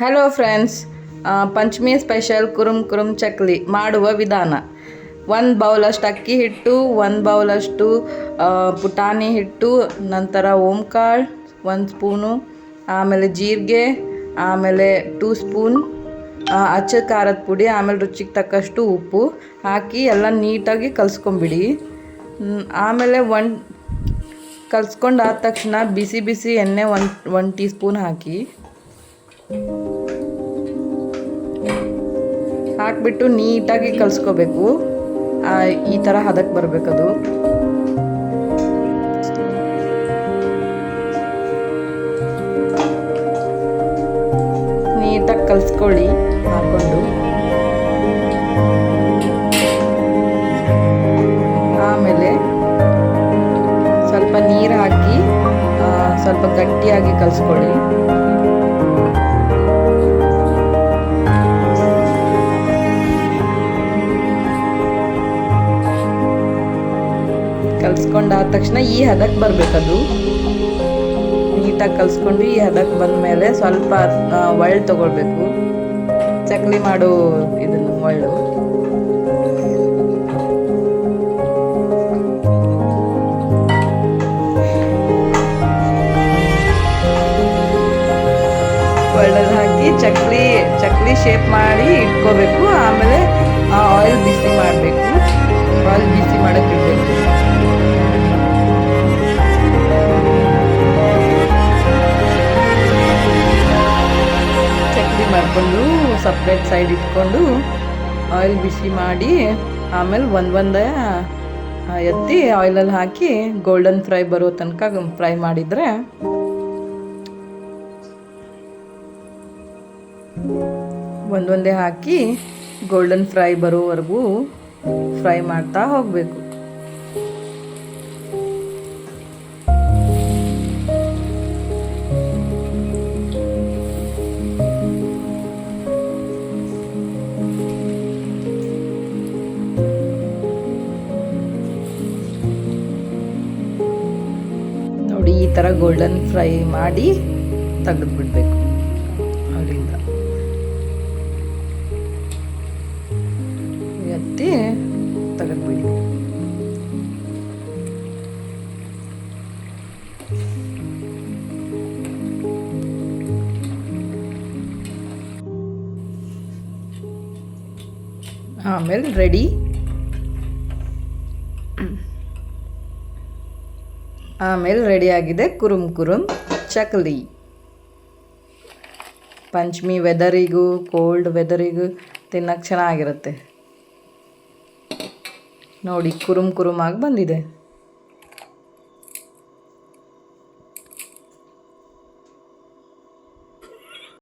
Hello friends, Panchami special ಕುರುಮ್ ಕುರುಮ್ ಚಕ್ಲಿ ಮಾಡುವ ವಿಧಾನ. 1 ಬೌಲಷ್ಟು ಅಕ್ಕಿ ಹಿಟ್ಟು, 1 ಬೌಲಷ್ಟು ಪುಟಾಣಿ ಹಿಟ್ಟು, ನಂತರ ಓಂಕಾಳು 1 ಸ್ಪೂನು, ಆಮೇಲೆ ಜೀರಿಗೆ, ಆಮೇಲೆ 2 ಸ್ಪೂನ್ ಅಚ್ಚ ಖಾರದ ಪುಡಿ, ಆಮೇಲೆ ರುಚಿಗೆ ತಕ್ಕಷ್ಟು ಉಪ್ಪು ಹಾಕಿ ಎಲ್ಲ ನೀಟಾಗಿ ಕಲಿಸ್ಕೊಂಬಿಡಿ. ಆಮೇಲೆ ಕಲಿಸ್ಕೊಂಡಾದ ತಕ್ಷಣ ಬಿಸಿ ಬಿಸಿ ಎಣ್ಣೆ 1 ಟೀ ಸ್ಪೂನ್ ಹಾಕಿಬಿಟ್ಟು ನೀಟಾಗಿ ಕಲಿಸ್ಕೋಬೇಕು. ಈ ಥರ ಹದಕ್ಕೆ ಬರಬೇಕದು. ನೀಟಾಗಿ ಕಲಿಸ್ಕೊಳ್ಳಿ ಹಾಕ್ಕೊಂಡು. ಆಮೇಲೆ ಸ್ವಲ್ಪ ನೀರು ಹಾಕಿ ಸ್ವಲ್ಪ ಗಟ್ಟಿಯಾಗಿ ಕಲಿಸ್ಕೊಳ್ಳಿ. ಕಲಿಸ್ಕೊಂಡಾದ ತಕ್ಷಣ ಈ ಹದಕ್ಕೆ ಬರಬೇಕದು. ನೀಟಾಗಿ ಕಲಿಸ್ಕೊಂಡು ಈ ಹದಕ್ಕೆ ಬಂದ ಮೇಲೆ ಸ್ವಲ್ಪ ಒಳ್ಳು ತಗೊಳ್ಬೇಕು. ಚಕ್ಲಿ ಮಾಡೋ ಇದನ್ನು ಒಳ್ಳು ಒಳ್ಳಲ್ಲಿ ಹಾಕಿ ಚಕ್ಲಿ ಶೇಪ್ ಮಾಡಿ ಇಟ್ಕೋಬೇಕು. ಆಮೇಲೆ ಆಯಿಲ್ ಬಿಸಿ ಮಾಡಬೇಕು. ಆಯಿಲ್ ಬಿಸಿ ಮಾಡೋಕ್ಕೆ ಇಡಬೇಕು. ಚಕ್ಲಿ ಮಾಡಿಕೊಂಡು ಸಪ್ರೇಟ್ ಸೈಡ್ ಇಟ್ಕೊಂಡು ಆಯಿಲ್ ಬಿಸಿ ಮಾಡಿ ಆಮೇಲೆ ಒಂದೇ ಎತ್ತಿ ಆಯಿಲಲ್ಲಿ ಹಾಕಿ ಗೋಲ್ಡನ್ ಫ್ರೈ ಬರೋ ತನಕ ಫ್ರೈ ಮಾಡಿದರೆ ಒಂದೊಂದೇ ಹಾಕಿ ಗೋಲ್ಡನ್ ಫ್ರೈ ಬರೋವರೆಗೂ ಫ್ರೈ ಮಾಡ್ತಾ ಹೋಗಬೇಕು. ನೋಡಿ, ಈ ಥರ ಗೋಲ್ಡನ್ ಫ್ರೈ ಮಾಡಿ ತೆಗೆದುಬಿಡ್ಬೇಕು. ಅಲ್ಲಿಂದ ಎತ್ತಿ ತೆಗೆದುಬಿಡಿ. ಆಮೇಲೆ ರೆಡಿ. ರೆಡಿಯಾಗಿದೆ ಕುರುಮ್ ಕುರುಮ್ ಚಕ್ಲಿ. ಪಂಚಮಿ ವೆದರಿಗೂ ಕೋಲ್ಡ್ ವೆದರಿಗೂ ತಿನ್ನಕ್ಕೆ ಚೆನ್ನಾಗಿರುತ್ತೆ. ನೋಡಿ, ಕುರುಮ್ ಕುರುಮ್ ಆಗಿ ಬಂದಿದೆ.